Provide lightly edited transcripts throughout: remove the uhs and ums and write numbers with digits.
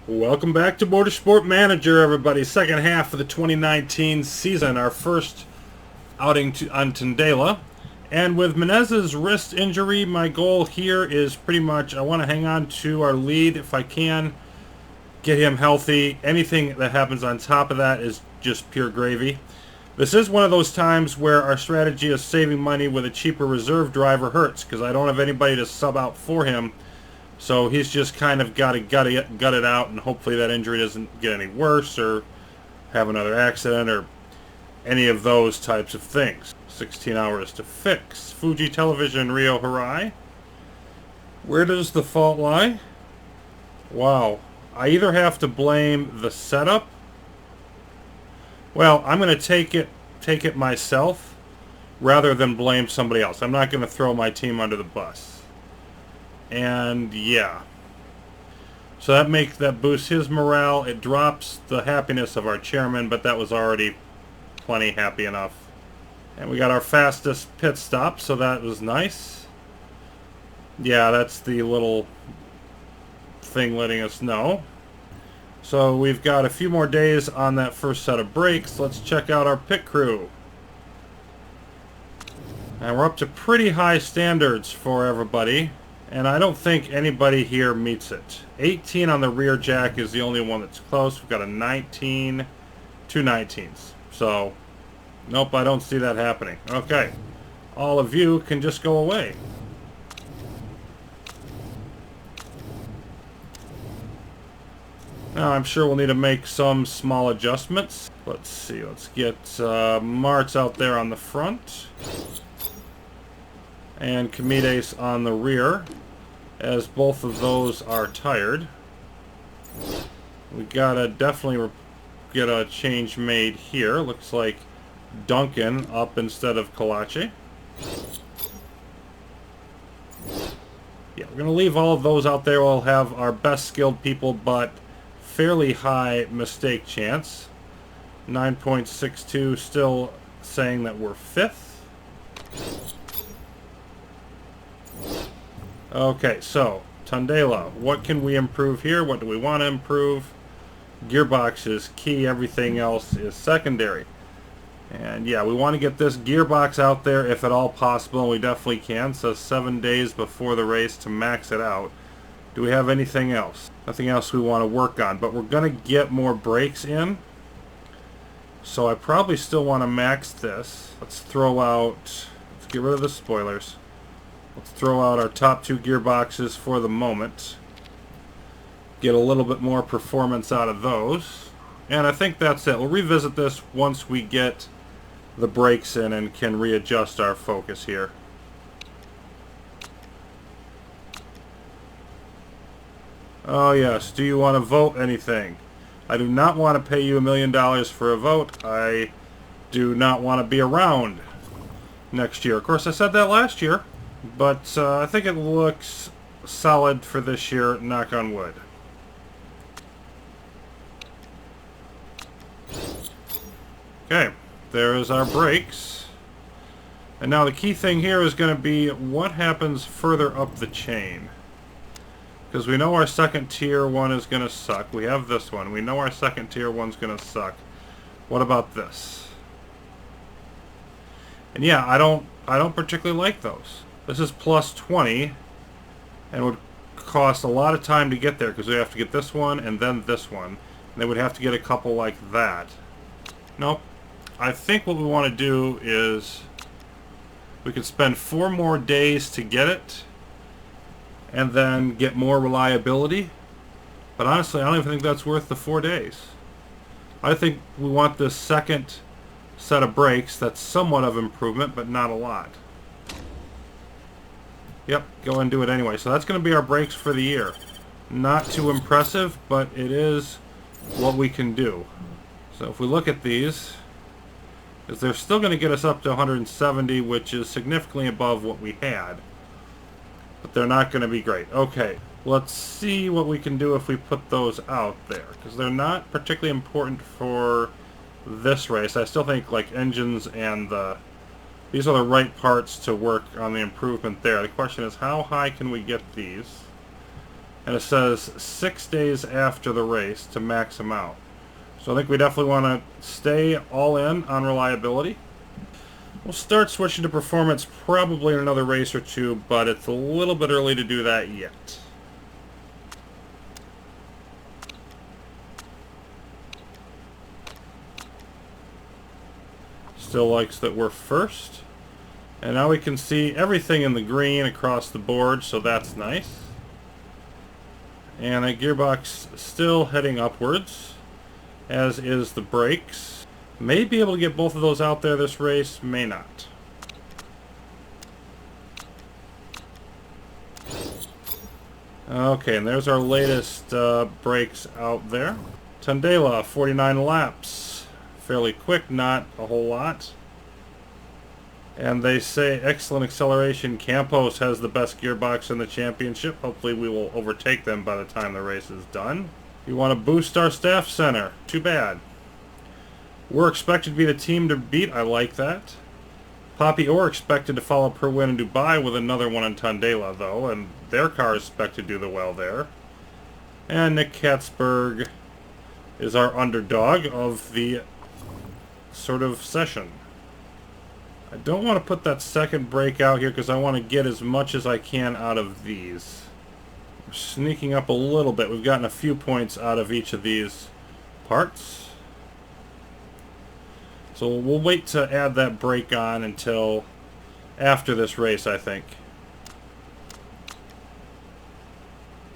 Welcome back to Motorsport Manager, everybody. Second half of the 2019 season, our first outing on Tondela. And with Menezes' wrist injury, my goal here is pretty much I want to hang on to our lead if I can, get him healthy. Anything that happens on top of that is just pure gravy. This is one of those times where our strategy of saving money with a cheaper reserve driver hurts because I don't have anybody to sub out for him. So he's just kind of got to gut it out, and hopefully that injury doesn't get any worse or have another accident or any of those types of things. 16 hours to fix. Fuji Television Rio Harai. Where does the fault lie? Wow. I either have to blame the setup. Well, I'm going to take it myself rather than blame somebody else. I'm not going to throw my team under the bus. And yeah, so that boosts his morale. It drops the happiness of our chairman, but that was already plenty happy enough. And we got our fastest pit stop, so that was nice. Yeah, that's the little thing letting us know. So we've got a few more days on that first set of brakes. Let's check out our pit crew. And we're up to pretty high standards for everybody. And I don't think anybody here meets it. 18 on the rear jack is the only one that's close. We've got a 19, two 19s. So, nope, I don't see that happening. Okay. All of you can just go away. Now, I'm sure we'll need to make some small adjustments. Let's see. Let's get Martz out there on the front. And Kamides on the rear, as both of those are tired. We gotta definitely get a change made here. Looks like Duncan up instead of Kalachi. Yeah, we're gonna leave all of those out there. We'll have our best skilled people, but fairly high mistake chance. 9.62, still saying that we're fifth. Okay, so Tondela, what can we improve here? What do we want to improve? Gearbox is key, everything else is secondary. And yeah, we want to get this gearbox out there if at all possible, and we definitely can. So 7 days before the race to max it out. Do we have anything else? Nothing else we want to work on, but we're going to get more brakes in. So I probably still want to max this. Let's get rid of the spoilers. Let's throw out our top two gearboxes for the moment. Get a little bit more performance out of those. And I think that's it. We'll revisit this once we get the brakes in and can readjust our focus here. Oh yes, do you want to vote anything? I do not want to pay you $1 million for a vote. I do not want to be around next year. Of course, I said that last year. But I think it looks solid for this year, knock on wood. Okay, there's our brakes. And now the key thing here is going to be what happens further up the chain. Because we know our second tier one is going to suck. We have this one. We know our second tier one's going to suck. What about this? And yeah, I don't particularly like those. This is plus 20, and would cost a lot of time to get there because we have to get this one and then this one. And they would have to get a couple like that. Nope. I think what we want to do is we could spend 4 more days to get it and then get more reliability. But honestly, I don't even think that's worth the 4 days. I think we want this second set of brakes that's somewhat of improvement, but not a lot. Yep, go and do it anyway. So that's going to be our brakes for the year. Not too impressive, but it is what we can do. So if we look at these, is they're still going to get us up to 170, which is significantly above what we had. But they're not going to be great. Okay, let's see what we can do if we put those out there. Because they're not particularly important for this race. I still think like engines and these are the right parts to work on the improvement there. The question is, how high can we get these? And it says 6 days after the race to max them out. So I think we definitely want to stay all in on reliability. We'll start switching to performance probably in another race or two, but it's a little bit early to do that yet. Still likes that we're first. And now we can see everything in the green across the board, so that's nice. And that gearbox still heading upwards, as is the brakes. May be able to get both of those out there this race, may not. Okay, and there's our latest brakes out there. Tondela, 49 laps. Fairly quick, not a whole lot. And they say excellent acceleration. Campos has the best gearbox in the championship. Hopefully we will overtake them by the time the race is done. You want to boost our staff center. Too bad. We're expected to be the team to beat. I like that. Poppy Orr expected to follow per win in Dubai with another one in Tondela, though, and their car is expected to do well there. And Nick Katzberg is our underdog of the sort of session. I don't want to put that second brake out here because I want to get as much as I can out of these. We're sneaking up a little bit. We've gotten a few points out of each of these parts. So we'll wait to add that brake on until after this race, I think.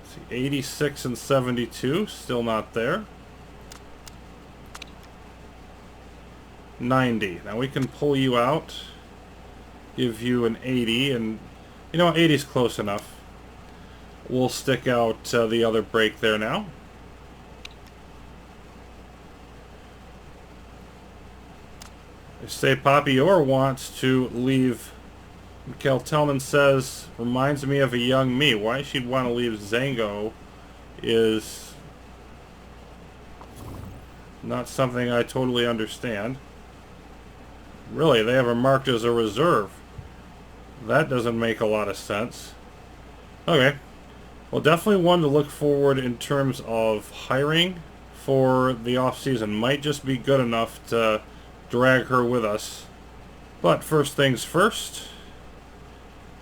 Let's see, 86 and 72, still not there. 90. Now we can pull you out, give you an 80, and you know, 80 is close enough. We'll stick out the other brake there now. They say Poppy Orr wants to leave. Mikhail Tellman says, reminds me of a young me. Why she'd want to leave Zango is not something I totally understand. Really, they have her marked as a reserve. That doesn't make a lot of sense. Okay. Well, definitely one to look forward in terms of hiring for the off-season. Might just be good enough to drag her with us. But first things first,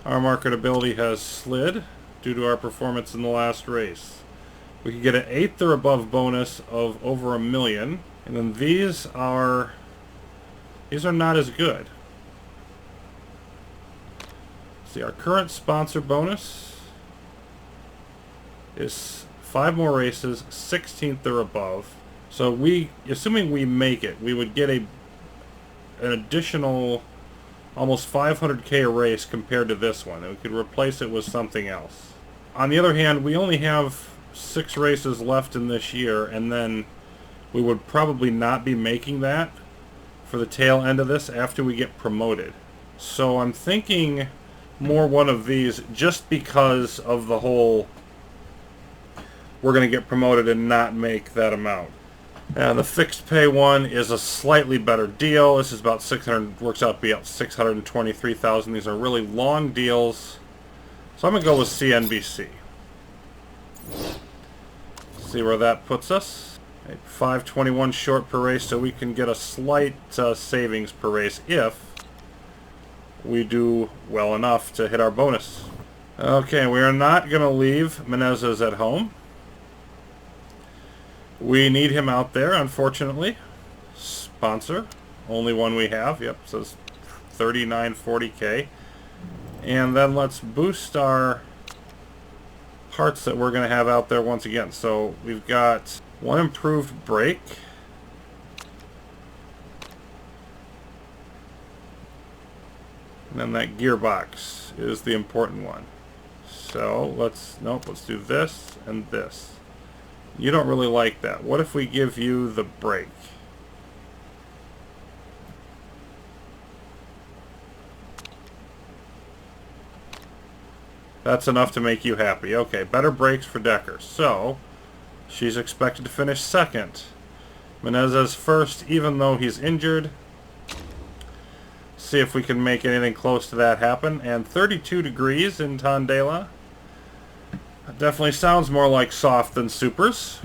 our marketability has slid due to our performance in the last race. We could get an 8th or above bonus of over $1 million, and then these are not as good. See, our current sponsor bonus is 5 more races, 16th or above. So we, assuming we make it, we would get an additional almost 500k a race compared to this one, and we could replace it with something else. On the other hand, we only have 6 races left in this year, and then we would probably not be making that for the tail end of this after we get promoted. So I'm thinking more one of these, just because of the whole we're going to get promoted and not make that amount. And the fixed pay one is a slightly better deal. This is about 600, works out to be about 623,000. These are really long deals. So I'm going to go with CNBC. See where that puts us. 521 short per race, so we can get a slight savings per race if we do well enough to hit our bonus. Okay, we are not going to leave Menezes at home. We need him out there, unfortunately. Sponsor, only one we have. Yep, says 3940k. And then let's boost our parts that we're going to have out there once again. So we've got one improved brake. And then that gearbox is the important one. So let's do this and this. You don't really like that. What if we give you the brake? That's enough to make you happy. Okay, better brakes for Decker. So, she's expected to finish second. Menezes first, even though he's injured. See if we can make anything close to that happen. And 32 degrees in Tondela. It definitely sounds more like soft than supers.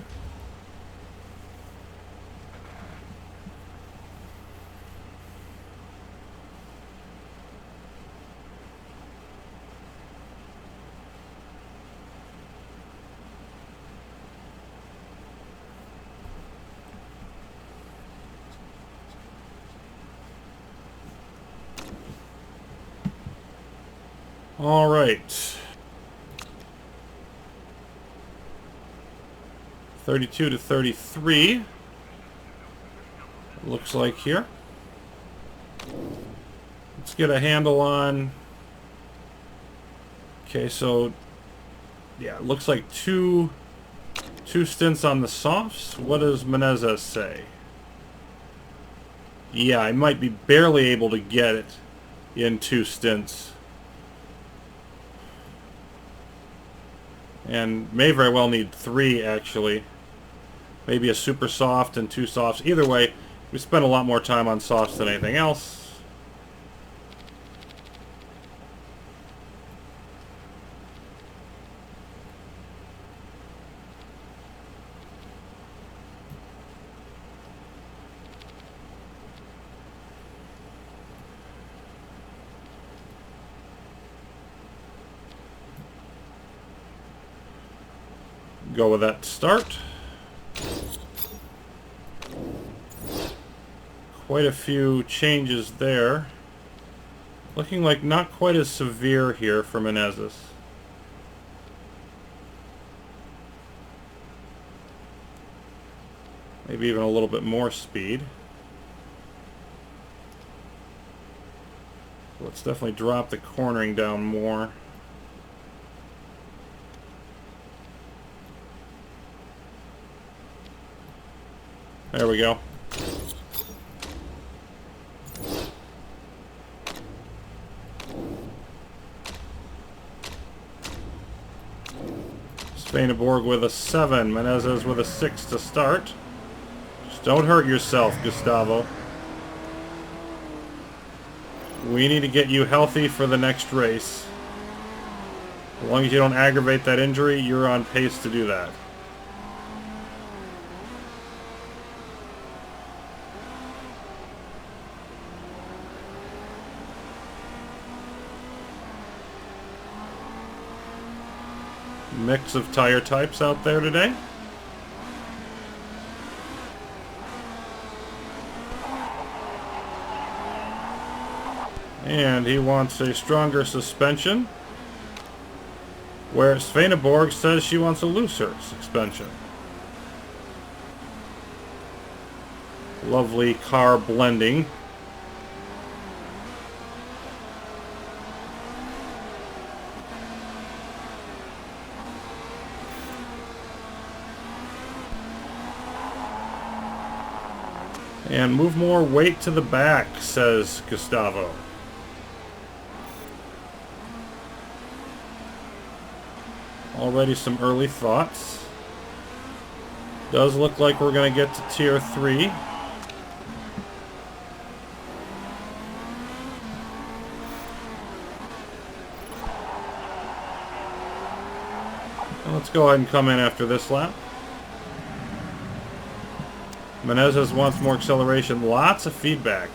All right. 32 to 33. Looks like here. Let's get a handle on. Okay, so yeah, it looks like two stints on the softs. What does Menezes say? Yeah, I might be barely able to get it in 2 stints. And may very well need 3, actually. Maybe a super soft and 2 softs. Either way, we spent a lot more time on softs than anything else. Go with that to start. Quite a few changes there. Looking like not quite as severe here for Menezes. Maybe even a little bit more speed. Let's definitely drop the cornering down more. There we go. Svaneborg with a 7, Menezes with a 6 to start. Just don't hurt yourself, Gustavo. We need to get you healthy for the next race. As long as you don't aggravate that injury, you're on pace to do that. Mix of tire types out there today. And he wants a stronger suspension, where Svaneborg says she wants a looser suspension. Lovely car blending. And move more weight to the back, says Gustavo. Already some early thoughts. Does look like we're going to get to Tier 3. And let's go ahead and come in after this lap. Menezes wants more acceleration. Lots of feedback.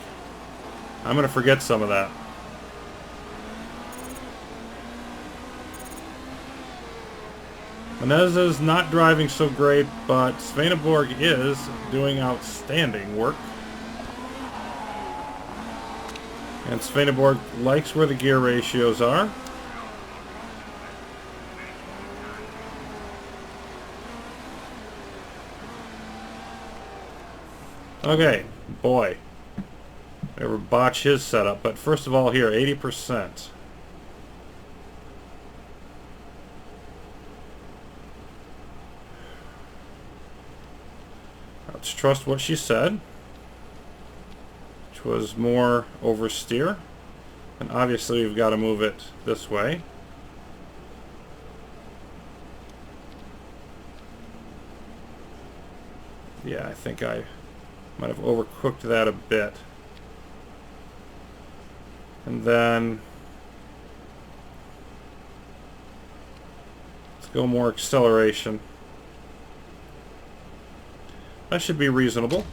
I'm going to forget some of that. Menezes not driving so great, but Svaneborg is doing outstanding work. And Svaneborg likes where the gear ratios are. Okay, boy. Ever botch his setup, but first of all here, 80%. Let's trust what she said, which was more oversteer. And obviously we've got to move it this way. Yeah, I think I might have overcooked that a bit. And then let's go more acceleration. That should be reasonable.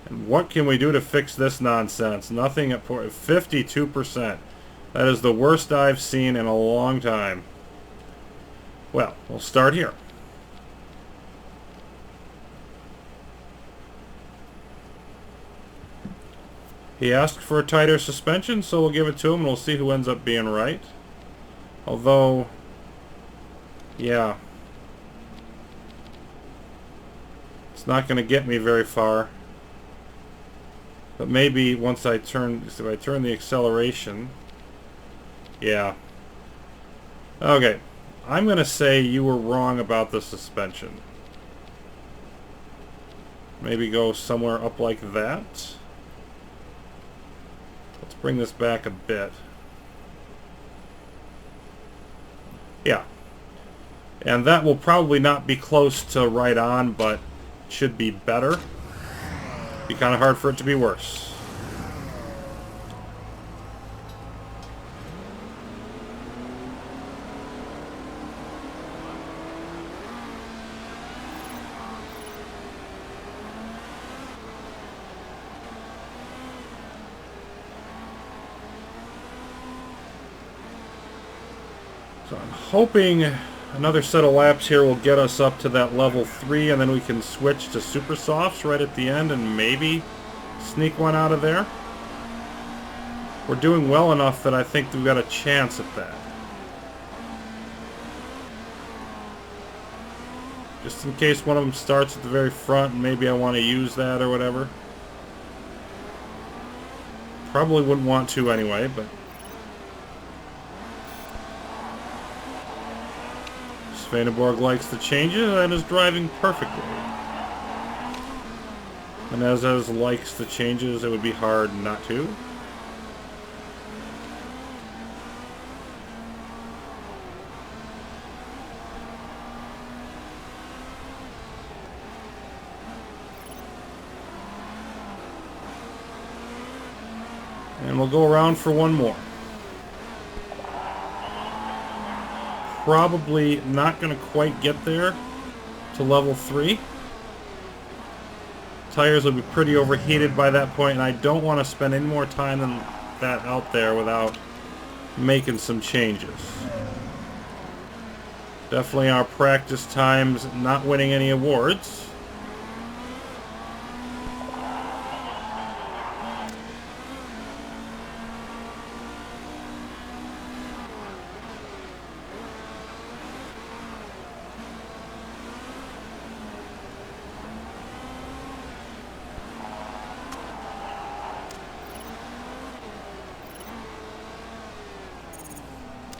And what can we do to fix this nonsense? Nothing at 52%. That is the worst I've seen in a long time. Well, we'll start here. He asked for a tighter suspension, so we'll give it to him and we'll see who ends up being right. Although, yeah, it's not going to get me very far. But maybe once I turn, if I turn the acceleration, yeah. Okay, I'm going to say you were wrong about the suspension. Maybe go somewhere up like that. Let's bring this back a bit. Yeah. And that will probably not be close to right on, but should be better. Be kind of hard for it to be worse. So I'm hoping another set of laps here will get us up to that level 3, and then we can switch to super softs right at the end and maybe sneak one out of there. We're doing well enough that I think we've got a chance at that. Just in case one of them starts at the very front and maybe I want to use that or whatever. Probably wouldn't want to anyway, but Svaneborg likes the changes and is driving perfectly. Menezes likes the changes. It would be hard not to. And we'll go around for one more. Probably not going to quite get there to level 3. Tires will be pretty overheated by that point, and I don't want to spend any more time than that out there without making some changes. Definitely our practice times not winning any awards.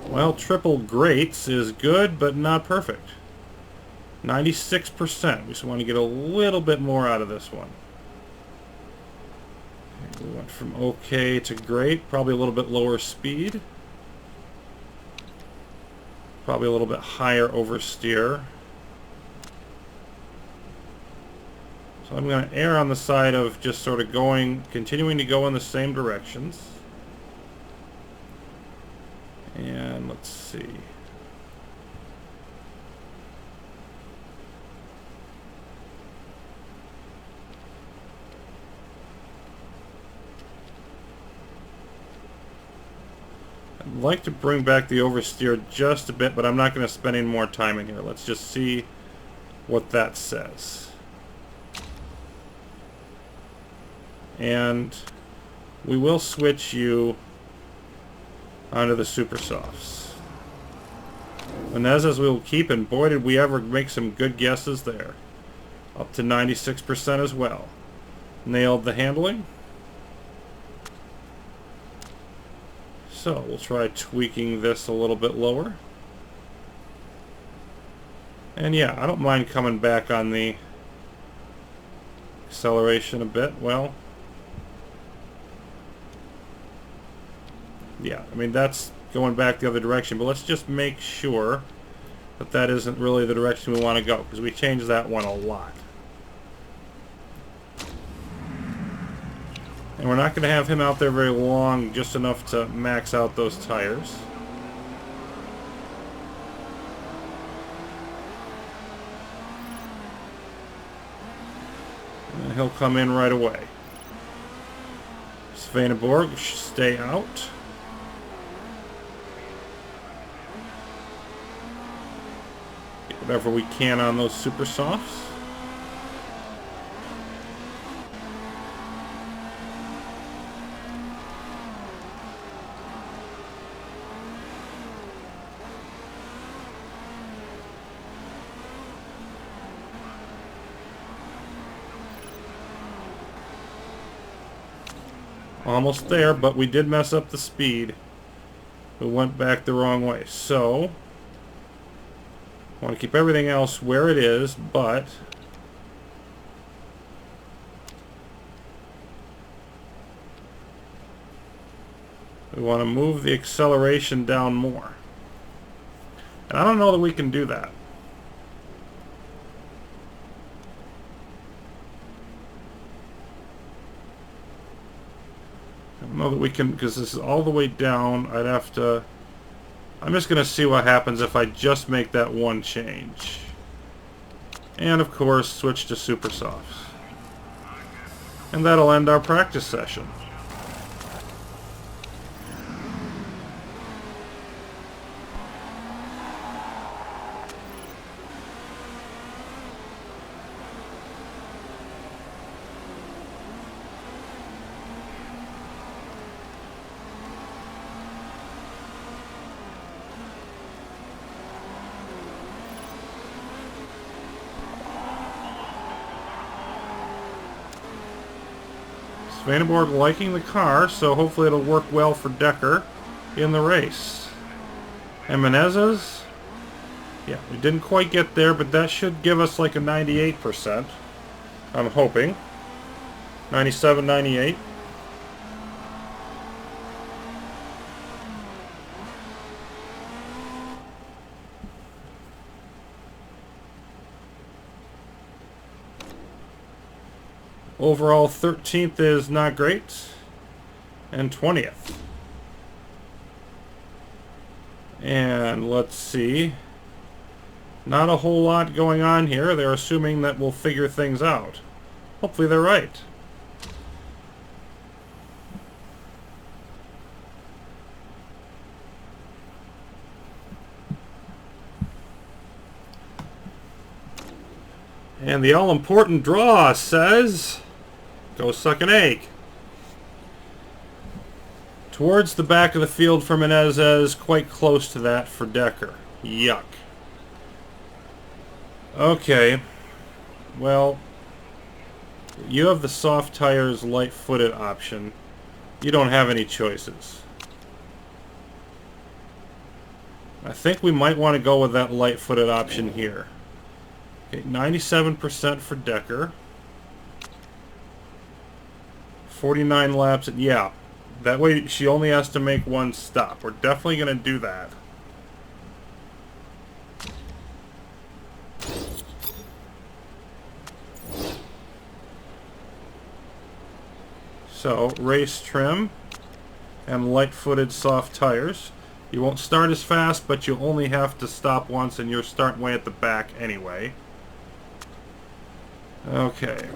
Well, triple greats is good, but not perfect. 96%. We just want to get a little bit more out of this one. We went from okay to great. Probably a little bit lower speed. Probably a little bit higher oversteer. So I'm going to err on the side of just sort of continuing to go in the same directions. And let's see. I'd like to bring back the oversteer just a bit, but I'm not going to spend any more time in here. Let's just see what that says. And we will switch you onto the super softs. Menezes we will keep, and boy did we ever make some good guesses there. Up to 96% as well. Nailed the handling. So we'll try tweaking this a little bit lower. And yeah, I don't mind coming back on the acceleration a bit. Well, yeah, I mean, that's going back the other direction, but let's just make sure that that isn't really the direction we want to go, because we changed that one a lot. And we're not going to have him out there very long, just enough to max out those tires. And he'll come in right away. Svaneborg should stay out. Get whatever we can on those super softs. Almost there, but we did mess up the speed. We went back the wrong way. So, I want to keep everything else where it is, but we want to move the acceleration down more. And I don't know that we can do that. I don't know that we can, because this is all the way down. I'd have to... I'm just going to see what happens if I just make that one change. And, of course, switch to super softs. And that'll end our practice session. Svaneborg liking the car, so hopefully it'll work well for Decker in the race. And Menezes, yeah, we didn't quite get there, but that should give us like a 98%. I'm hoping. 97, 98. Overall, 13th is not great, and 20th. And let's see. Not a whole lot going on here. They're assuming that we'll figure things out. Hopefully they're right. And the all-important draw says... Go suck an egg. Towards the back of the field for Menezes, quite close to that for Decker. Yuck. Okay. Well, you have the soft tires, light-footed option. You don't have any choices. I think we might want to go with that light-footed option here. Okay, 97% for Decker. 49 laps, yeah. That way she only has to make one stop. We're definitely going to do that. So, race trim and light-footed soft tires. You won't start as fast, but you only have to stop once, and you're starting way at the back anyway. Okay.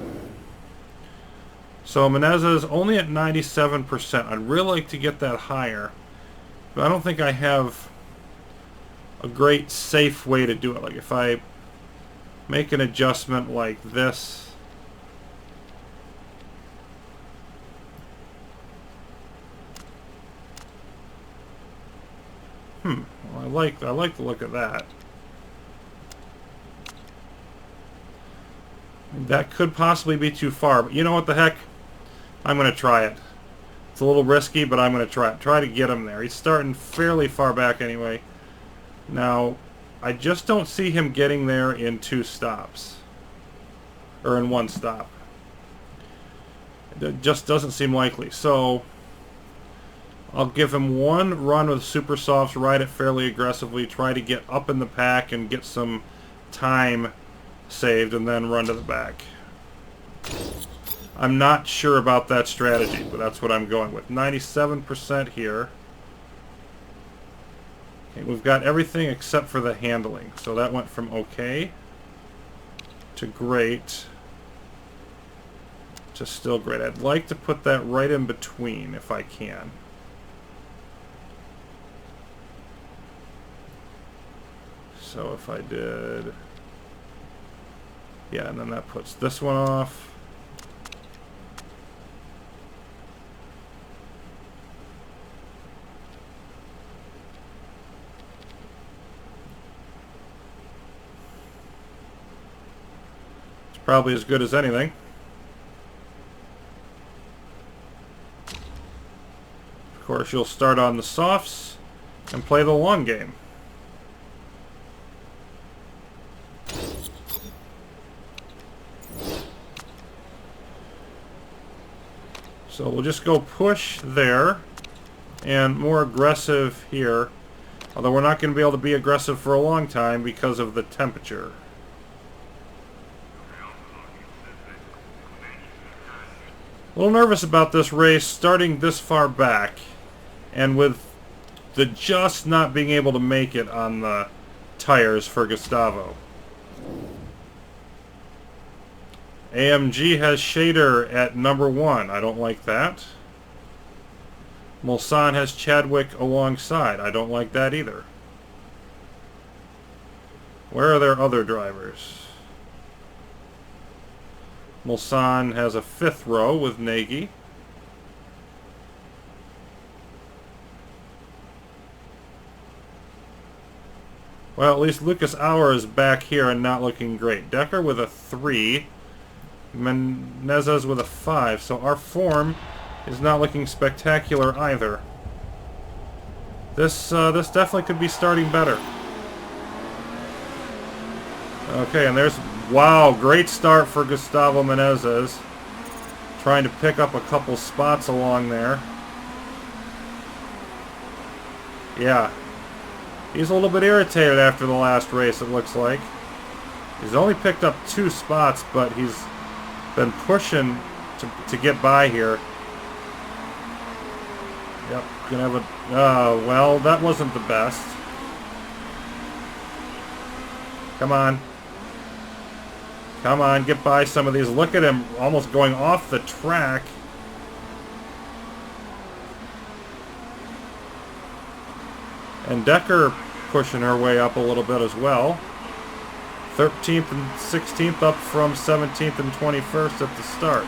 So Menezes only at 97%. I'd really like to get that higher, but I don't think I have a great safe way to do it. Like if I make an adjustment like this, well, I like the look of that. That could possibly be too far, but you know what the heck? I'm going to try it. It's a little risky, but I'm going to try it. Try to get him there. He's starting fairly far back anyway. Now, I just don't see him getting there in 2 stops. Or in 1 stop. It just doesn't seem likely. So, I'll give him 1 run with super softs, ride it fairly aggressively, try to get up in the pack and get some time saved, and then run to the back. I'm not sure about that strategy, but that's what I'm going with. 97% here. Okay, we've got everything except for the handling. So that went from okay to great to still great. I'd like to put that right in between if I can. So if I did... Yeah, and then that puts this one off. It's probably as good as anything. Of course, you'll start on the softs and play the long game. So we'll just go push there and more aggressive here. Although we're not going to be able to be aggressive for a long time because of the temperature. A little nervous about this race starting this far back and with the just not being able to make it on the tires for Gustavo. AMG has Shader at number 1. I don't like that. Mulsanne has Chadwick alongside. I don't like that either. Where are their other drivers? Mulsanne has a 5th row with Nagy. Well, at least Lucas Auer is back here and not looking great. Decker with a 3. Menezes with a 5. So our form is not looking spectacular either. This definitely could be starting better. Okay, and there's... Wow, great start for Gustavo Menezes. Trying to pick up a couple spots along there. Yeah. He's a little bit irritated after the last race, it looks like. He's only picked up 2 spots, but he's been pushing to get by here. Yep, gonna have a... well, that wasn't the best. Come on. Come on, get by some of these. Look at him almost going off the track. And Decker pushing her way up a little bit as well. 13th and 16th up from 17th and 21st at the start.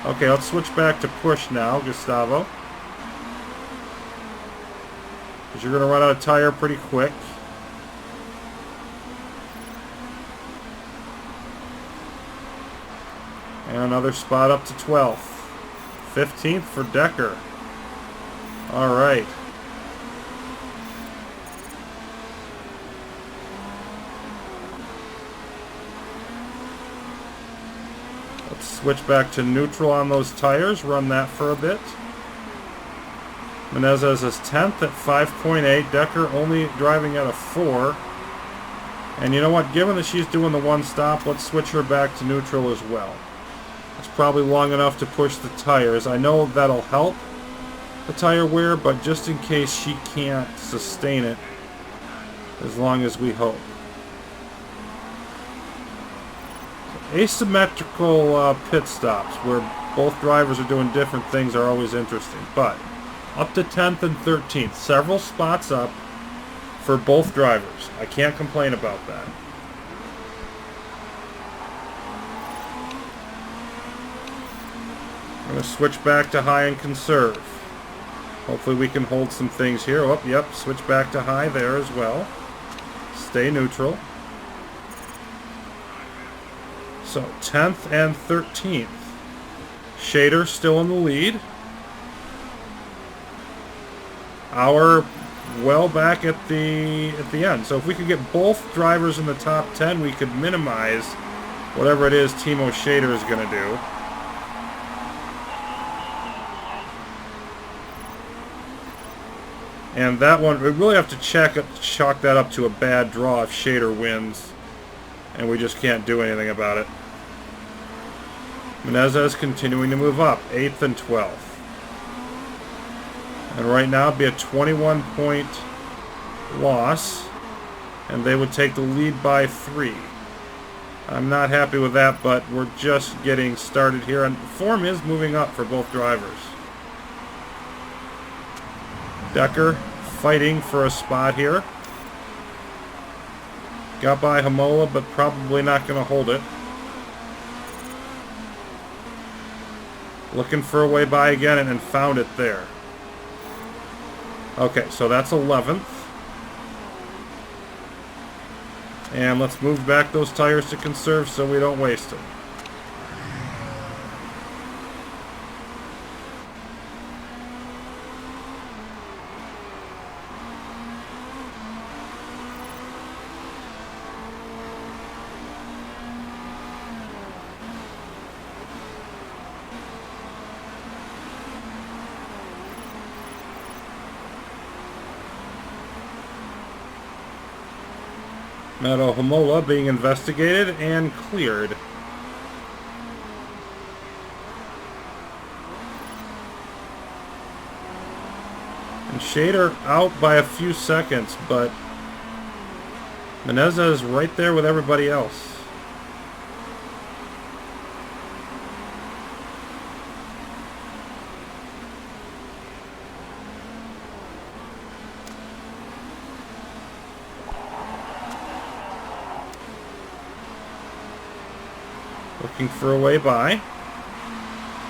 Okay, let's switch back to push now, Gustavo. Because you're going to run out of tire pretty quick. And another spot up to 12th. 15th for Decker. All right. Let's switch back to neutral on those tires. Run that for a bit. Menezes is 10th at 5.8. Decker only driving at a 4. And you know what? Given that she's doing the one stop, let's switch her back to neutral as well. It's probably long enough to push the tires. I know that'll help the tire wear, but just in case she can't sustain it, as long as we hope. Asymmetrical pit stops, where both drivers are doing different things, are always interesting. But up to 10th and 13th, several spots up for both drivers. I can't complain about that. I'm going to switch back to high and conserve. Hopefully we can hold some things here. Oh, yep, switch back to high there as well. Stay neutral. So, 10th and 13th. Shader still in the lead. Auer well back at the end. So if we could get both drivers in the top 10, we could minimize whatever it is Timo Shader is going to do. And that one, we really have to chalk that up to a bad draw if Shader wins. And we just can't do anything about it. Menezes continuing to move up, 8th and 12th. And right now it'd be a 21-point loss, and they would take the lead by 3. I'm not happy with that, but we're just getting started here, and form is moving up for both drivers. Decker fighting for a spot here. Got by Hamola, but probably not going to hold it. Looking for a way by again and found it there. Okay, so that's 11th. And let's move back those tires to conserve so we don't waste them. Meadow Hamola being investigated and cleared. And Shader out by a few seconds, but Menezes is right there with everybody else. Looking for a way by.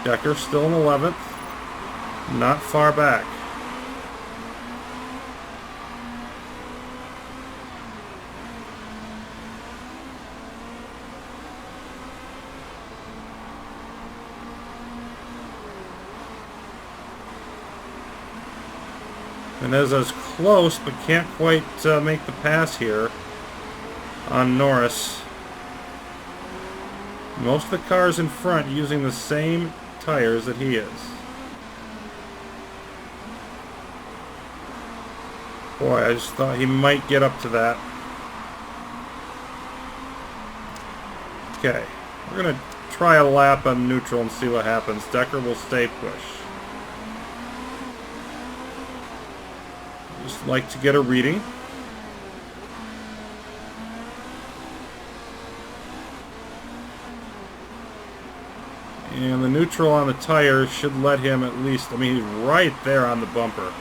Decker still in 11th. Not far back. Menezes close, but can't quite make the pass here on Norris. Most of the cars in front using the same tires that he is. Boy, I just thought he might get up to that. Okay, we're going to try a lap on neutral and see what happens. Decker will stay push. Just like to get a reading. And the neutral on the tires should let him at least, I mean, he's right there on the bumper.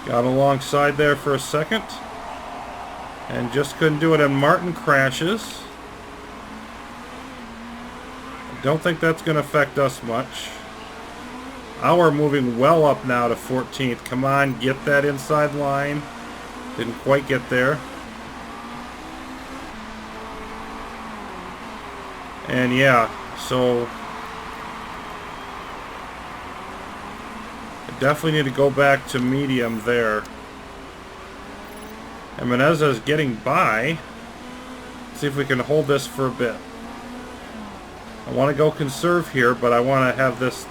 Got alongside there for a second. And just couldn't do it, and Martin crashes. Don't think that's going to affect us much. Our moving well up now to 14th. Come on, get that inside line. Didn't quite get there. And yeah, so I definitely need to go back to medium there. And Menezes getting by. See if we can hold this for a bit. I want to go conserve here, but I want to have this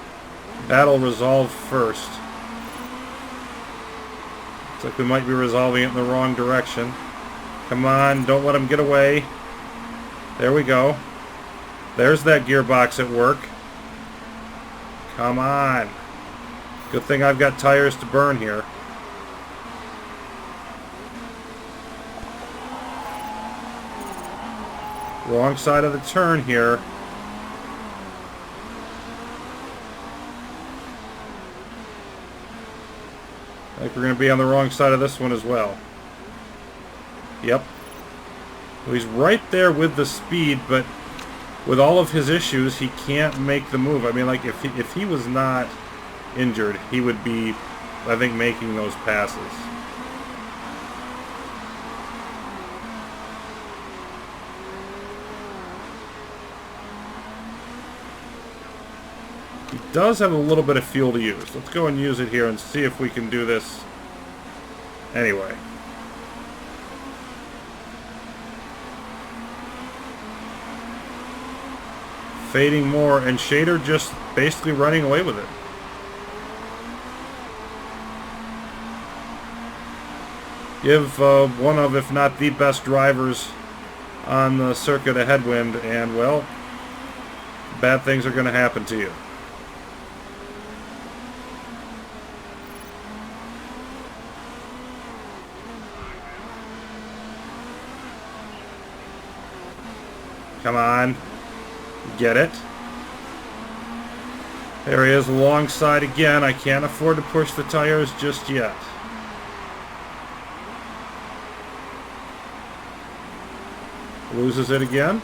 battle resolved first. Looks like we might be resolving it in the wrong direction. Come on, don't let him get away. There we go. There's that gearbox at work. Come on. Good thing I've got tires to burn here. Wrong side of the turn here. I think we're going to be on the wrong side of this one as well. Yep. Well, he's right there with the speed, but with all of his issues, he can't make the move. I mean, like, if he was not injured, he would be, I think, making those passes. He does have a little bit of fuel to use. Let's go and use it here and see if we can do this anyway. Fading more, and Shader just basically running away with it. Give one of, if not the best drivers on the circuit a headwind, and, well, bad things are going to happen to you. Come on. Get it. There he is alongside again. I can't afford to push the tires just yet. Loses it again.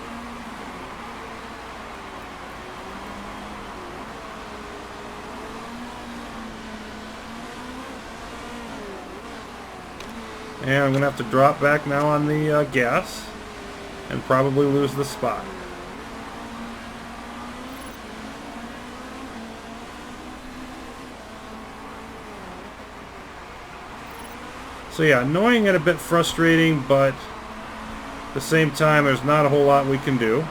And I'm going to have to drop back now on the gas and probably lose the spot. So yeah, annoying and a bit frustrating, but at the same time, there's not a whole lot we can do.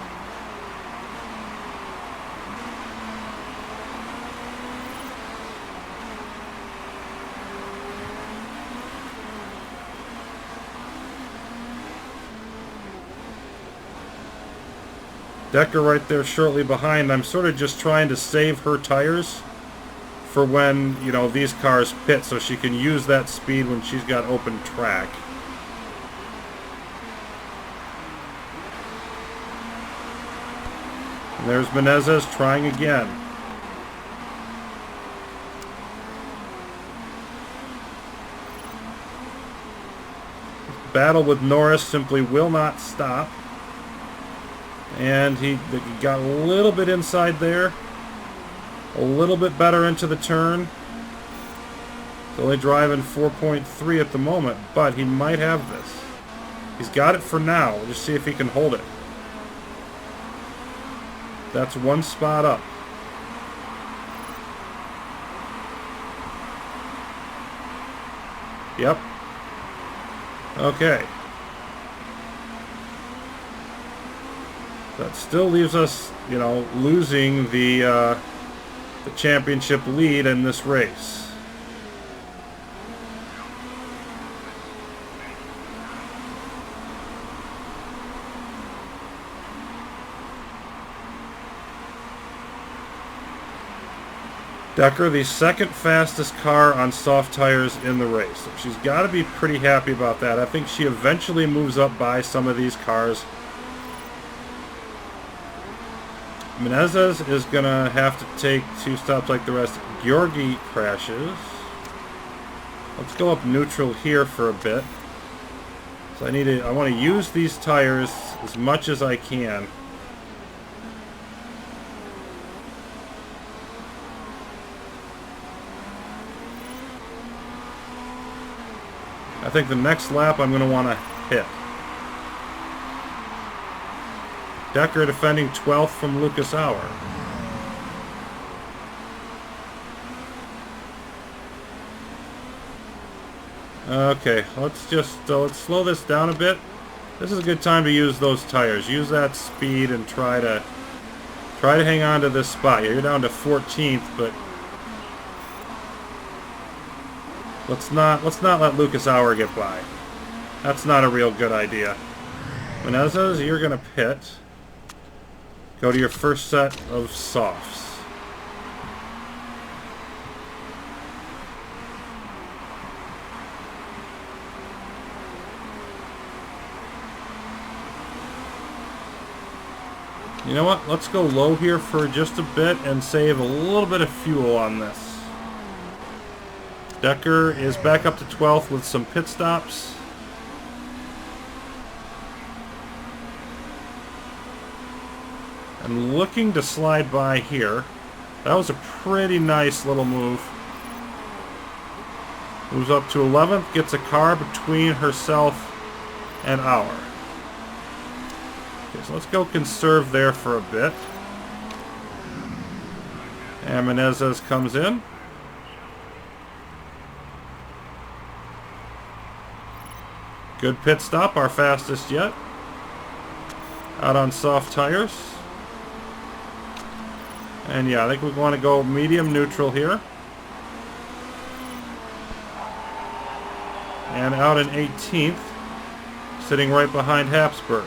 Decker right there shortly behind. I'm sort of just trying to save her tires for when, you know, these cars pit, so she can use that speed when she's got open track. And there's Menezes trying again. Battle with Norris simply will not stop. And he got a little bit inside there. A little bit better into the turn. He's only driving 4.3 at the moment, but he might have this. He's got it for now. We'll just see if he can hold it. That's one spot up. Yep. Okay. That still leaves us, you know, losing the championship lead in this race. Decker, the second fastest car on soft tires in the race. So she's got to be pretty happy about that. I think she eventually moves up by some of these cars. Menezes is going to have to take 2 stops like the rest. Georgi crashes. Let's go up neutral here for a bit. So I want to use these tires as much as I can. I think the next lap I'm going to want to hit. Decker defending 12th from Lucas Auer. Okay, let's slow this down a bit. This is a good time to use those tires. Use that speed and try to hang on to this spot. Yeah, you're down to 14th, but let's not let Lucas Auer get by. That's not a real good idea. Menezes, you're gonna pit. Go to your first set of softs. You know what? Let's go low here for just a bit and save a little bit of fuel on this. Decker is back up to 12th with some pit stops. And looking to slide by here. That was a pretty nice little move. Moves up to 11th, gets a car between herself and Auer. Okay, so let's go conserve there for a bit. And Menezes comes in. Good pit stop, our fastest yet. Out on soft tires. And yeah, I think we want to go medium neutral here. And out in 18th, sitting right behind Habsburg.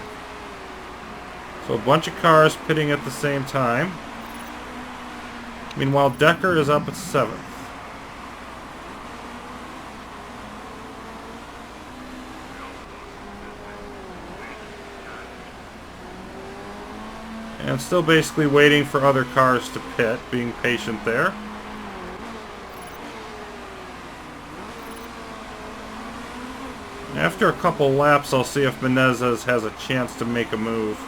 So a bunch of cars pitting at the same time. Meanwhile, Decker is up at 7th. And still basically waiting for other cars to pit, being patient there. After a couple laps, I'll see if Menezes has a chance to make a move.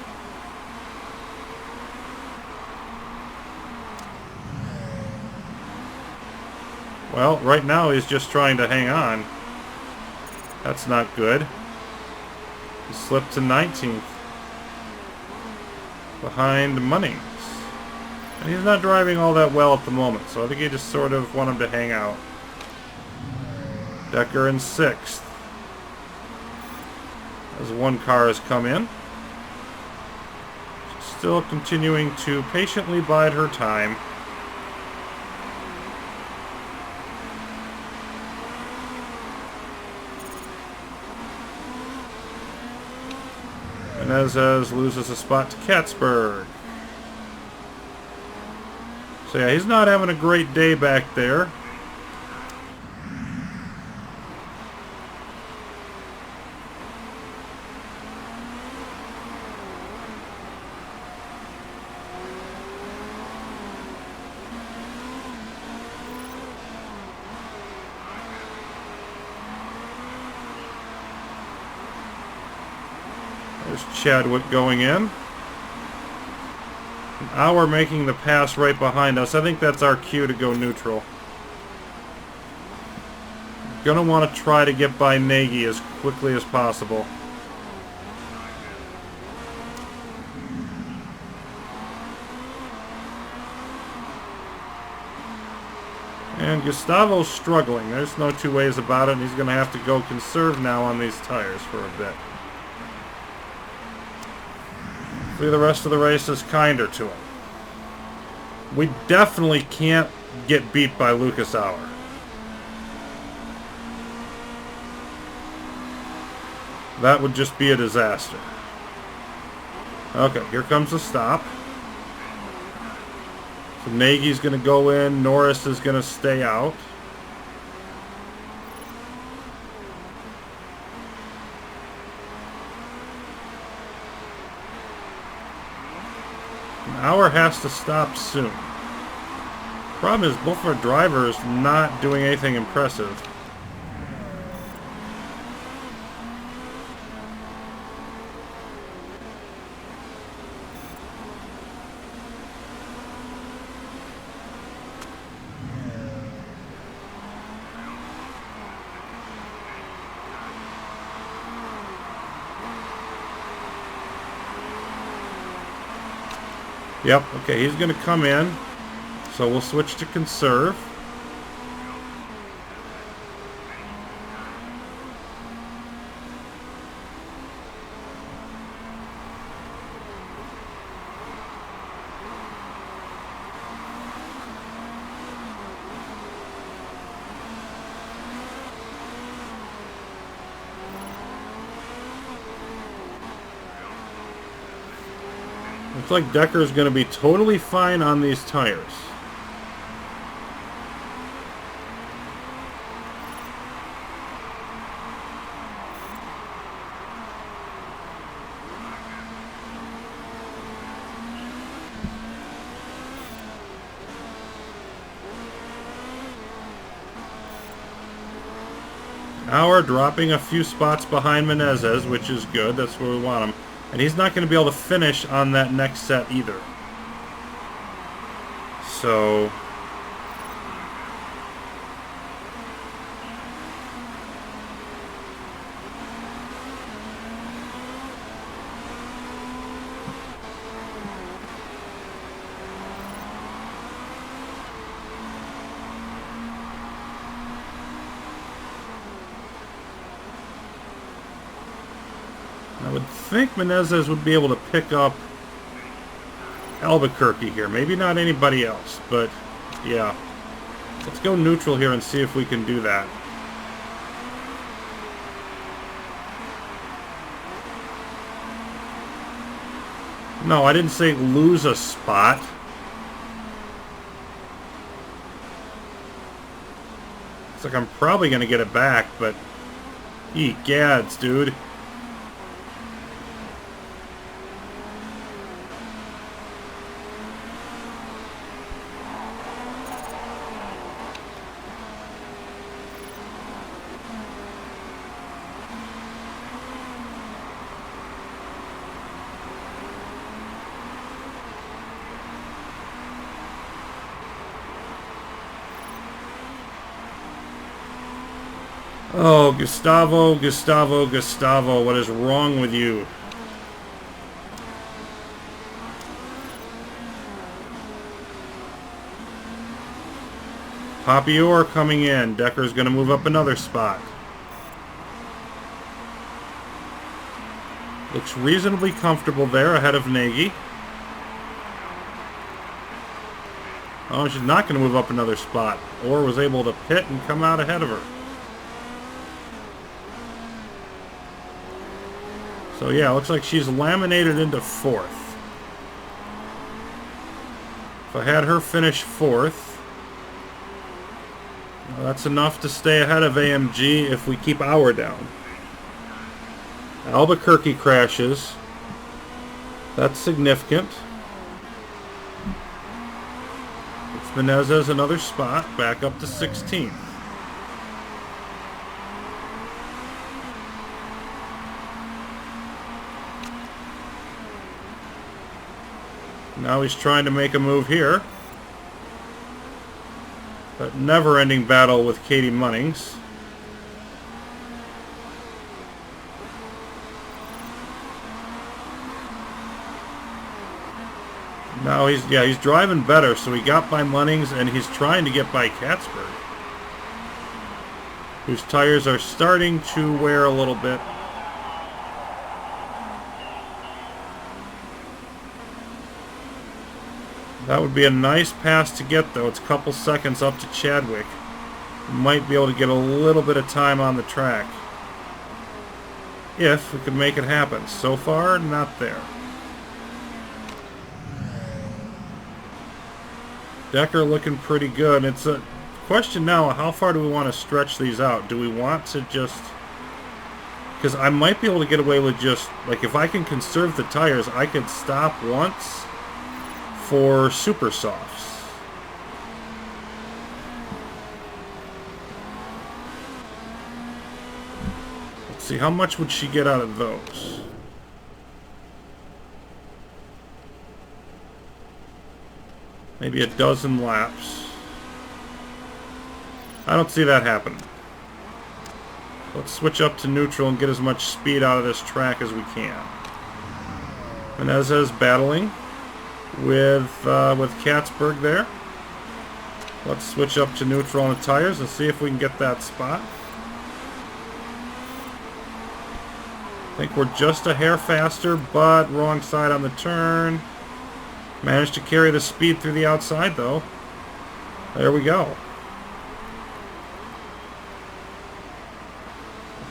Well, right now he's just trying to hang on. That's not good. He slipped to 19th. Behind Munnings. And he's not driving all that well at the moment, so I think you just sort of want him to hang out. Decker in 6th. As one car has come in. Still continuing to patiently bide her time. Menezes loses a spot to Katzberg. So yeah, he's not having a great day back there. There's Chadwick going in. Now we're making the pass right behind us. I think that's our cue to go neutral. Gonna want to try to get by Nagy as quickly as possible. And Gustavo's struggling. There's no two ways about it. And he's going to have to go conserve now on these tires for a bit. Hopefully the rest of the race is kinder to him. We definitely can't get beat by Lucas Auer. That would just be a disaster. Okay, here comes the stop. So Nagy's going to go in. Norris is going to stay out. Auer has to stop soon. Problem is, both our drivers not doing anything impressive. Yep, okay, he's going to come in. So we'll switch to conserve. Looks like Decker is going to be totally fine on these tires. Auer dropping a few spots behind Menezes, which is good. That's where we want him. And he's not going to be able to finish on that next set either. So I would think Menezes would be able to pick up Albuquerque here. Maybe not anybody else, but yeah. Let's go neutral here and see if we can do that. No, I didn't say lose a spot. Looks like I'm probably going to get it back, but egads, dude. Oh, Gustavo, Gustavo, Gustavo, what is wrong with you? Papior coming in. Decker's going to move up another spot. Looks reasonably comfortable there ahead of Nagy. Oh, she's not going to move up another spot. Or was able to pit and come out ahead of her. So yeah, looks like she's laminated into fourth. If I had her finish fourth, well, that's enough to stay ahead of AMG if we keep our down. Albuquerque crashes. That's significant. It's Menezes another spot, back up to 16th. Now he's trying to make a move here. That never-ending battle with Katie Munnings. Now he's driving better, so he got by Munnings and he's trying to get by Katzberg, whose tires are starting to wear a little bit. That would be a nice pass to get, though. It's a couple seconds up to Chadwick. Might be able to get a little bit of time on the track. If we could make it happen. So far, not there. Decker looking pretty good. It's a question now, how far do we want to stretch these out? Do we want to just... Because I might be able to get away with just... Like, if I can conserve the tires, I could stop once for super softs. Let's see, how much would she get out of those? Maybe a dozen laps. I don't see that happening. Let's switch up to neutral and get as much speed out of this track as we can. Menezes battling with Katzberg there. Let's switch up to neutral on the tires and see if we can get that spot. I think we're just a hair faster, but wrong side on the turn. Managed to carry the speed through the outside, though. There we go.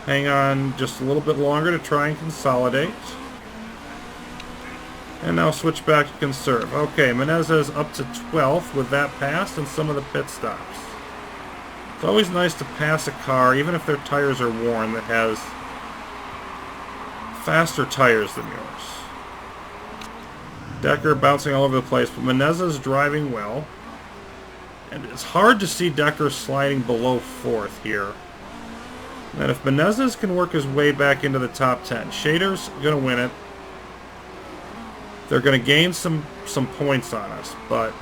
Hang on just a little bit longer to try and consolidate. And now switch back to conserve. Okay, Menezes up to 12th with that pass and some of the pit stops. It's always nice to pass a car, even if their tires are worn, that has faster tires than yours. Decker bouncing all over the place, but Menezes driving well. And it's hard to see Decker sliding below 4th here. And if Menezes can work his way back into the top 10, Shader's going to win it. They're going to gain some points on us, but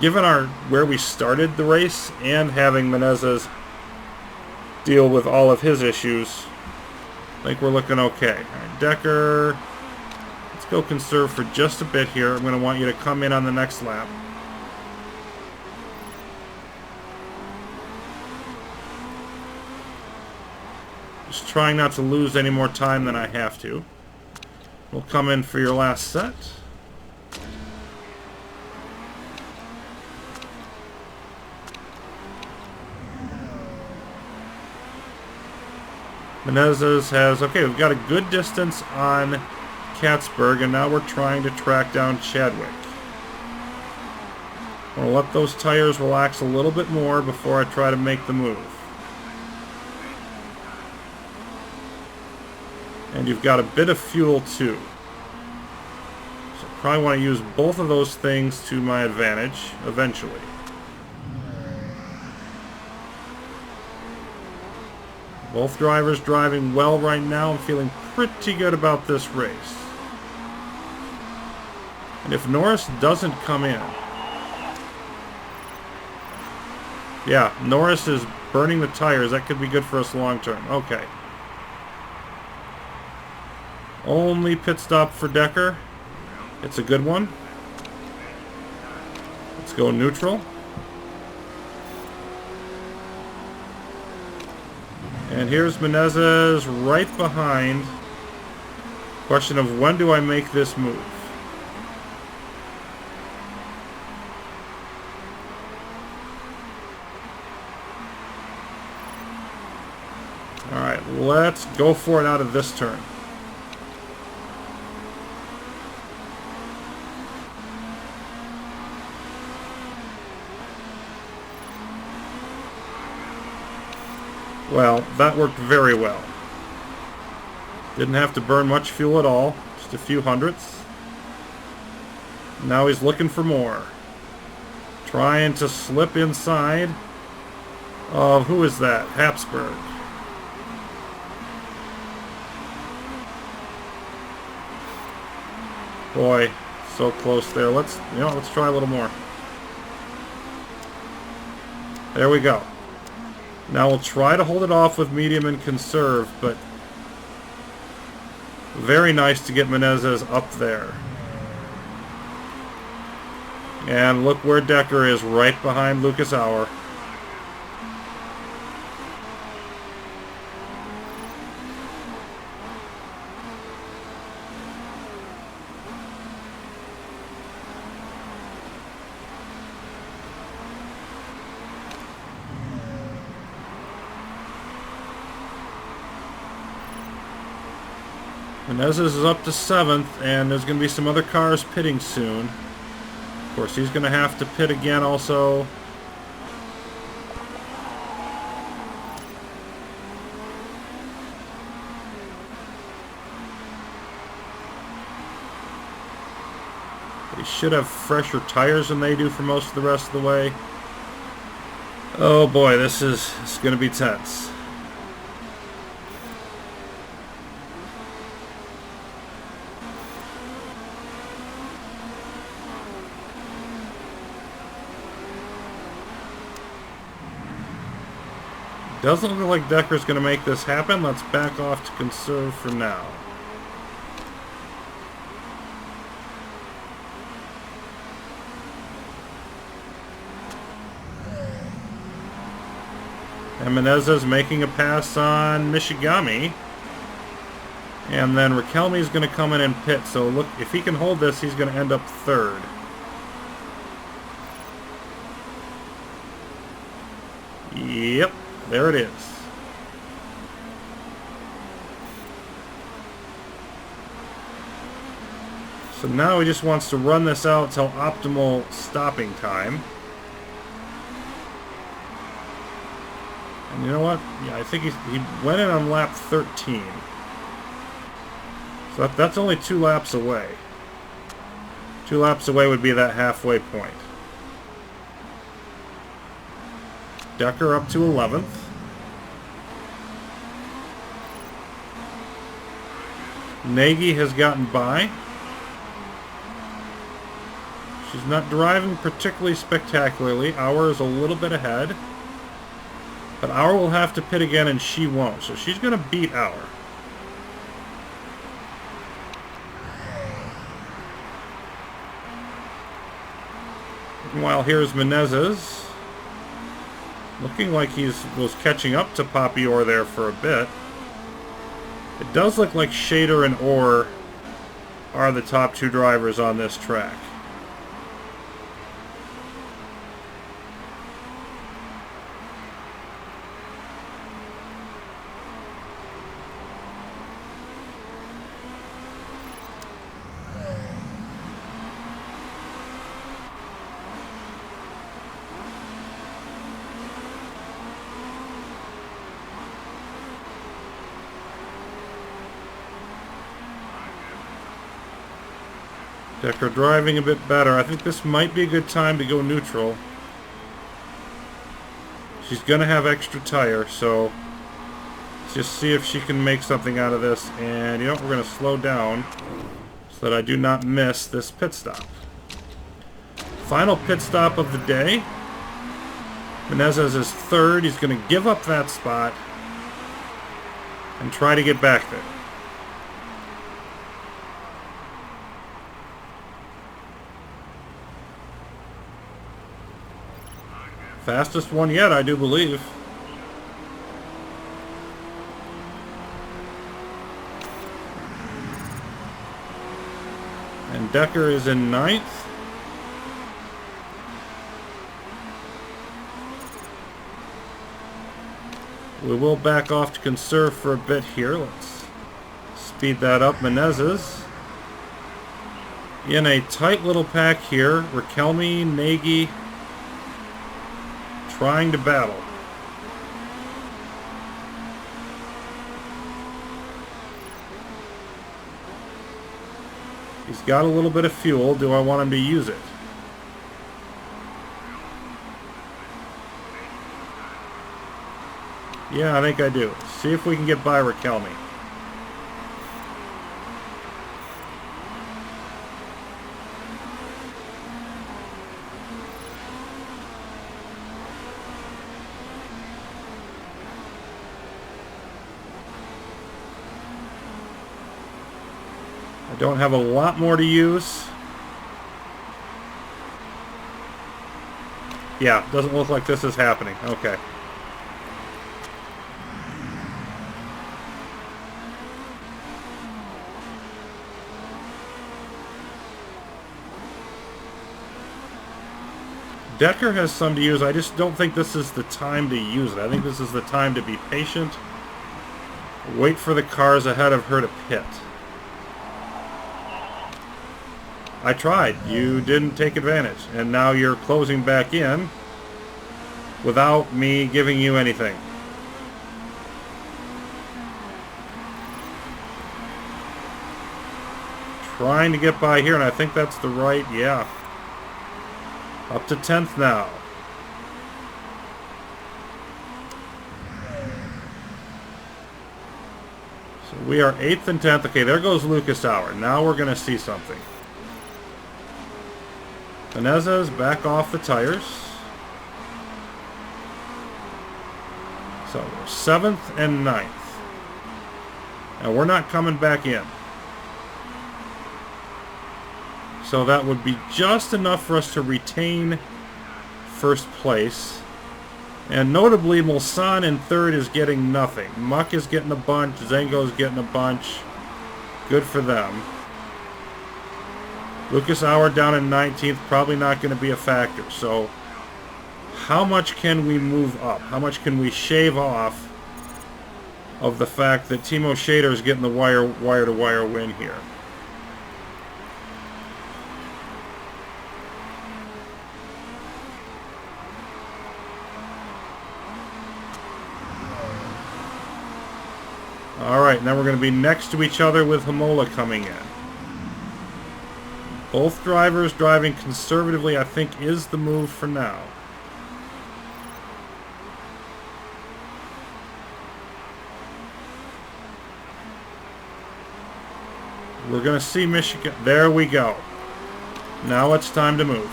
given where we started the race and having Menezes deal with all of his issues, I think we're looking okay. All right, Decker, let's go conserve for just a bit here. I'm going to want you to come in on the next lap. Just trying not to lose any more time than I have to. will come in for your last set. Menezes has, okay, we've got a good distance on Katzberg, and now we're trying to track down Chadwick. I'm going to let those tires relax a little bit more before I try to make the move. And you've got a bit of fuel too. So I probably want to use both of those things to my advantage eventually. Both drivers driving well right now. I'm feeling pretty good about this race. And if Norris doesn't come in... Yeah, Norris is burning the tires. That could be good for us long term. Okay. Only pit stop for Decker. It's a good one. Let's go neutral. And here's Menezes right behind. Question of when do I make this move? Alright, let's go for it out of this turn. Well, that worked very well. Didn't have to burn much fuel at all, just a few hundredths. Now he's looking for more. Trying to slip inside of, who is that? Habsburg. Boy, so close there. Let's try a little more. There we go. Now we'll try to hold it off with medium and conserve, but very nice to get Menezes up there. And look where Decker is, right behind Lucas Auer. Menezes is up to 7th, and there's going to be some other cars pitting soon. Of course, he's going to have to pit again also. He should have fresher tires than they do for most of the rest of the way. Oh boy, this is going to be tense. Doesn't look like Decker's going to make this happen. Let's back off to conserve for now. And Menezes making a pass on Michigami. And then Raquelme's going to come in and pit. So look, if he can hold this, he's going to end up 3rd. Yep. There it is. So now he just wants to run this out till optimal stopping time. And you know what? Yeah, I think he went in on lap 13. So that's only 2 laps away. 2 laps away would be that halfway point. Decker up to 11th. Nagy has gotten by. She's not driving particularly spectacularly. Auer is a little bit ahead. But Auer will have to pit again and she won't. So she's going to beat Auer. Meanwhile, here's Menezes. Looking like he was catching up to Papior there for a bit. It does look like Shader and Orr are the top two drivers on this track. Decker driving a bit better. I think this might be a good time to go neutral. She's going to have extra tire, so let's just see if she can make something out of this. And, you know, we're going to slow down so that I do not miss this pit stop. Final pit stop of the day. Menezes is third. He's going to give up that spot and try to get back there. Fastest one yet, I do believe. And Decker is in ninth. We will back off to conserve for a bit here. Let's speed that up. Menezes in a tight little pack here. Raquelme, Nagy trying to battle. He's got a little bit of fuel. Do I want him to use it? Yeah, I think I do. See if we can get by Raquelme. I don't have a lot more to use. Yeah, doesn't look like this is happening. Okay. Decker has some to use. I just don't think this is the time to use it. I think this is the time to be patient. Wait for the cars ahead of her to pit. I tried. You didn't take advantage. And now you're closing back in without me giving you anything. Trying to get by here, and I think that's the right, yeah. Up to 10th now. So we are 8th and 10th. Okay, there goes Lucas Hour. Now we're going to see something. Menezes back off the tires. So we're 7th and 9th. And we're not coming back in. So that would be just enough for us to retain first place. And notably, Mulsanne in third is getting nothing. Muck is getting a bunch. Zengo's getting a bunch. Good for them. Lucas Hour down in 19th, probably not going to be a factor. So how much can we move up? How much can we shave off of the fact that Timo Shader is getting the wire-to-wire win here? Alright, now we're going to be next to each other with Hamola coming in. Both drivers driving conservatively, I think, is the move for now. We're going to see Michigan. There we go. Now it's time to move.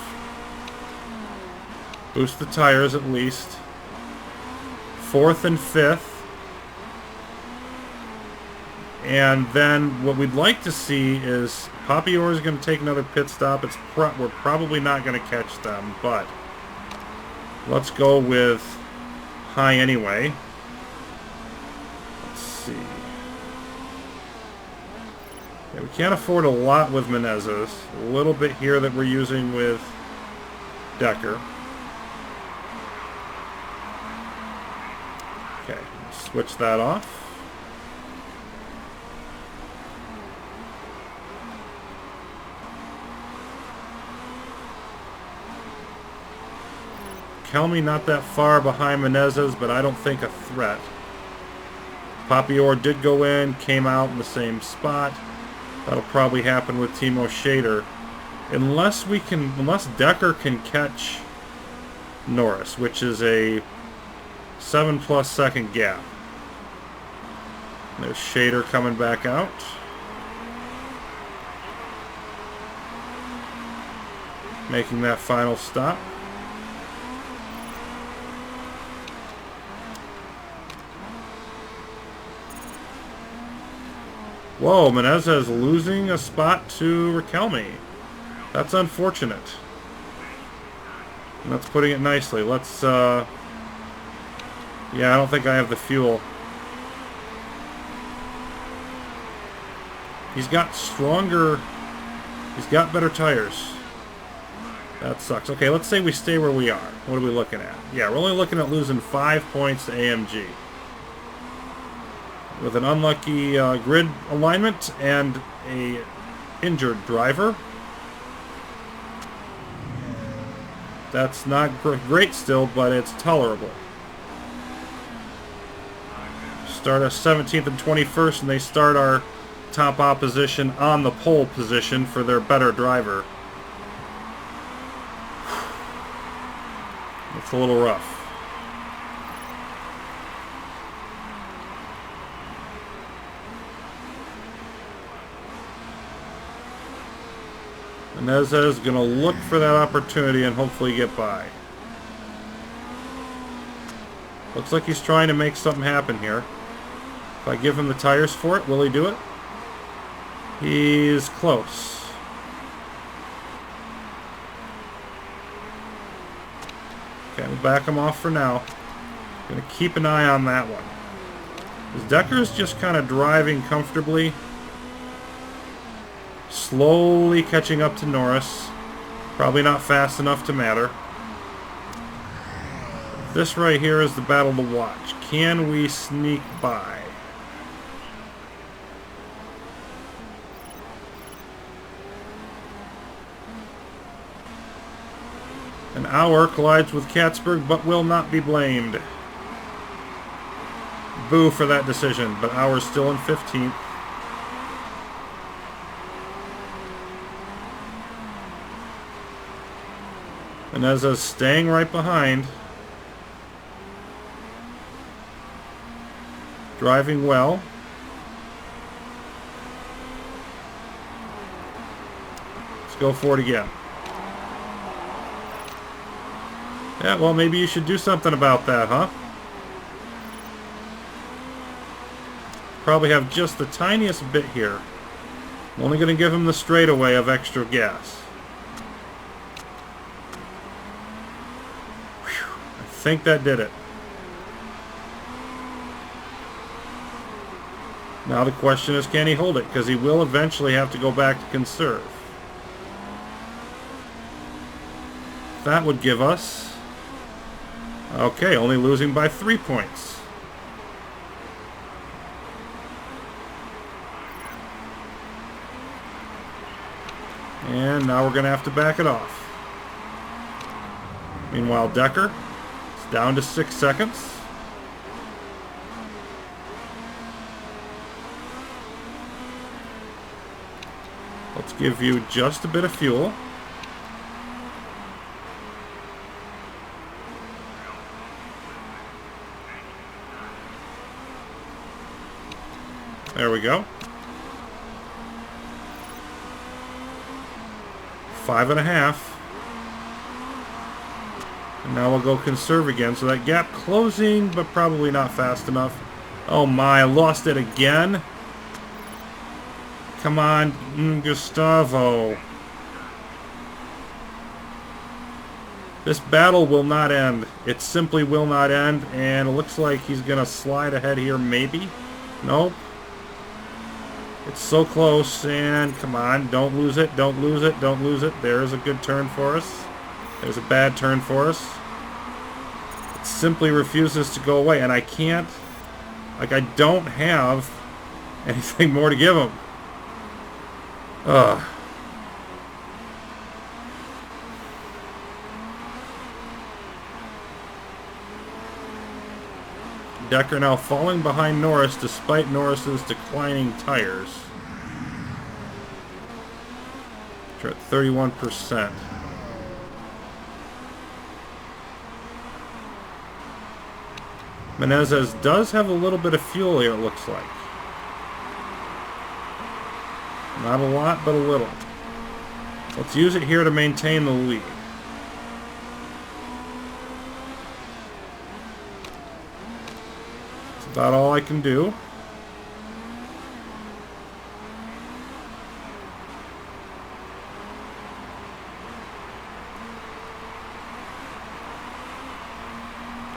Boost the tires at least. 4th and 5th. And then what we'd like to see is Papior is going to take another pit stop. We're probably not going to catch them, but let's go with high anyway. Let's see. Yeah, we can't afford a lot with Menezes. A little bit here that we're using with Decker. Okay, switch that off. Kelmy not that far behind Menezes, but I don't think a threat. Papior did go in, came out in the same spot. That'll probably happen with Timo Shader. Unless Decker can catch Norris, which is a 7+ second gap. There's Shader coming back out. Making that final stop. Whoa, Menezes losing a spot to Riquelme. That's unfortunate. And that's putting it nicely. Let's, yeah, I don't think I have the fuel. He's got better tires. That sucks. Okay, let's say we stay where we are. What are we looking at? Yeah, we're only looking at losing 5 points to AMG. With an unlucky grid alignment and a injured driver. That's not great still, but it's tolerable. Start us 17th and 21st, and they start our top opposition on the pole position for their better driver. It's a little rough. Menezes is going to look for that opportunity and hopefully get by. Looks like he's trying to make something happen here. If I give him the tires for it, will he do it? He's close. Okay, we'll back him off for now. Going to keep an eye on that one. Decker's just kind of driving comfortably. Slowly catching up to Norris. Probably not fast enough to matter. This right here is the battle to watch. Can we sneak by? An hour collides with Katzberg, but will not be blamed. Boo for that decision, but Auer's still in 15th. Menezes staying right behind. Driving well. Let's go for it again. Yeah, well, maybe you should do something about that, huh? Probably have just the tiniest bit here. I'm only going to give him the straightaway of extra gas. I think that did it. Now the question is, can he hold it? Because he will eventually have to go back to conserve. That would give us... Okay, only losing by 3 points. And now we're going to have to back it off. Meanwhile, Decker is down to 6 seconds. Let's give you just a bit of fuel. There we go. 5.5. And now we'll go conserve again. So that gap closing, but probably not fast enough. Oh my, I lost it again. Come on, Gustavo. This battle will not end. It simply will not end. And it looks like he's going to slide ahead here, maybe. Nope. It's so close, and come on, don't lose it, don't lose it, don't lose it. There's a good turn for us. There's a bad turn for us. It simply refuses to go away, and I can't, like, I don't have anything more to give him. Ugh. Decker now falling behind Norris despite Norris's declining tires. They're at 31%. Menezes does have a little bit of fuel here, it looks like. Not a lot, but a little. Let's use it here to maintain the lead. About all I can do.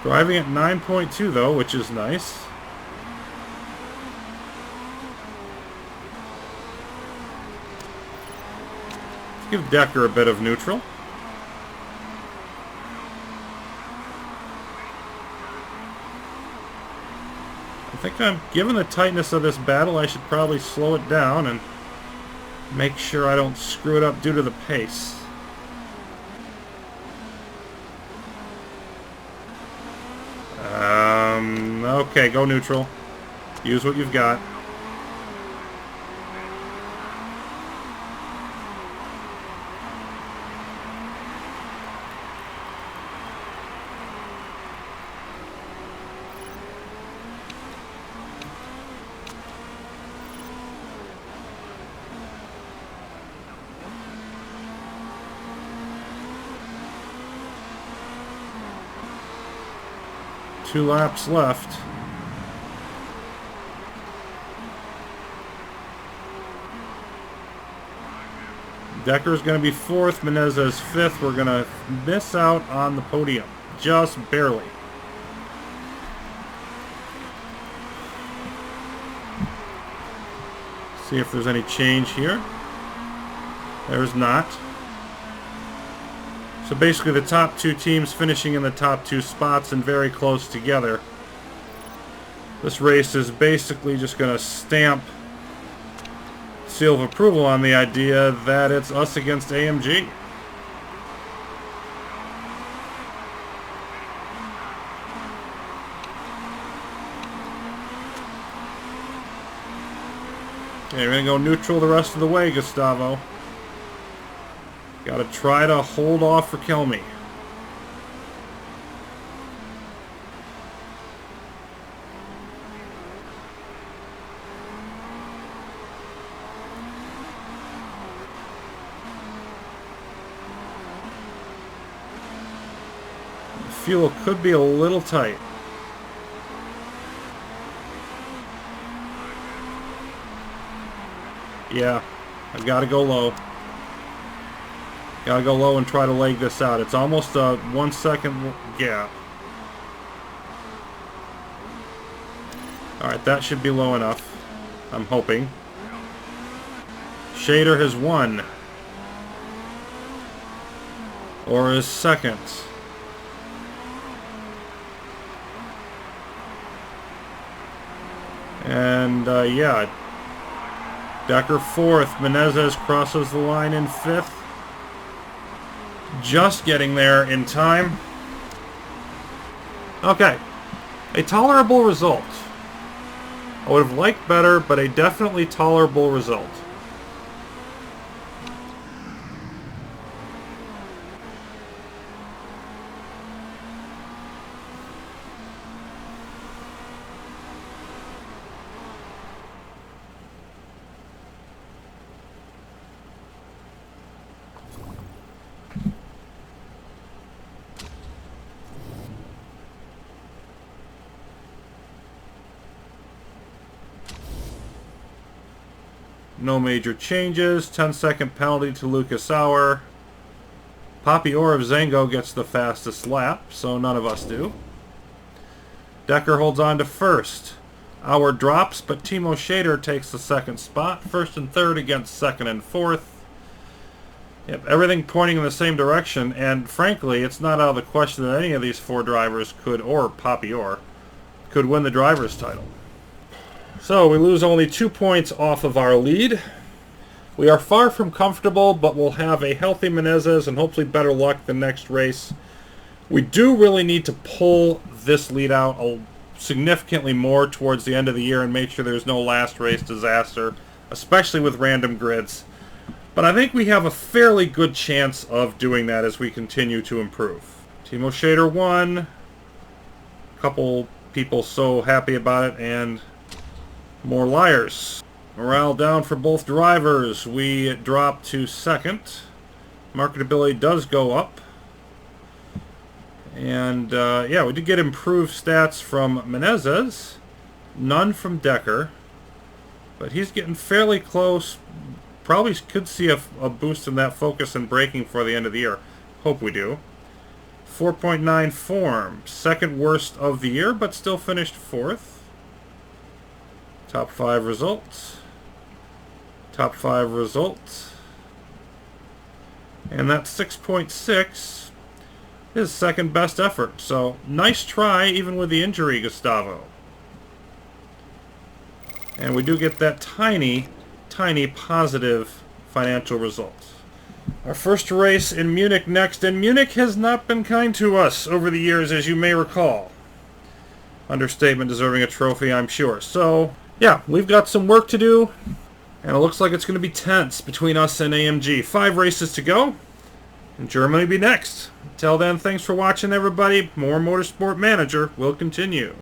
Driving at 9.2 though, which is nice. Let's give Decker a bit of neutral. I think given the tightness of this battle, I should probably slow it down and make sure I don't screw it up due to the pace. Okay, go neutral. Use what you've got. Two laps left. Decker's going to be fourth, Menezes fifth. We're going to miss out on the podium. Just barely. See if there's any change here. There's not. So basically the top two teams finishing in the top two spots and very close together. This race is basically just going to stamp seal of approval on the idea that it's us against AMG. Okay, we're going to go neutral the rest of the way, Gustavo. Got to try to hold off for Kelmy. The fuel could be a little tight. Yeah, I've got to go low. Gotta go low and try to leg this out. It's almost a 1 second gap. Alright, that should be low enough. I'm hoping. Shader has won. Or is second. And, yeah. Decker fourth. Menezes crosses the line in fifth. Just getting there in time. Okay. A tolerable result. I would have liked better, but a definitely tolerable result. No major changes. 10-second penalty to Lucas Auer. Poppy Orr of Zango gets the fastest lap, so none of us do. Decker holds on to first. our drops, but Timo Shader takes the second spot. First and third against second and fourth. Yep, everything pointing in the same direction, and frankly, it's not out of the question that any of these four drivers could, or Papior, could win the driver's title. So we lose only 2 points off of our lead. We are far from comfortable, but we'll have a healthy Menezes and hopefully better luck the next race. We do really need to pull this lead out significantly more towards the end of the year and make sure there's no last race disaster, especially with random grids. But I think we have a fairly good chance of doing that as we continue to improve. Timo Shader won. A couple people so happy about it, and more liars. Morale down for both drivers. We drop to second. Marketability does go up. And yeah, we did get improved stats from Menezes. None from Decker. But he's getting fairly close. Probably could see a boost in that focus and braking for the end of the year. Hope we do. 4.9 form. Second worst of the year, but still finished fourth. Top 5 results. Top 5 results. And that 6.6 his second best effort. So nice try even with the injury, Gustavo. And we do get that tiny positive financial results. Our first race in Munich next, and Munich has not been kind to us over the years, as you may recall. Understatement deserving a trophy, I'm sure. So yeah, we've got some work to do, and it looks like it's going to be tense between us and AMG. 5 races to go, and Germany will be next. Until then, thanks for watching, everybody. More Motorsport Manager will continue.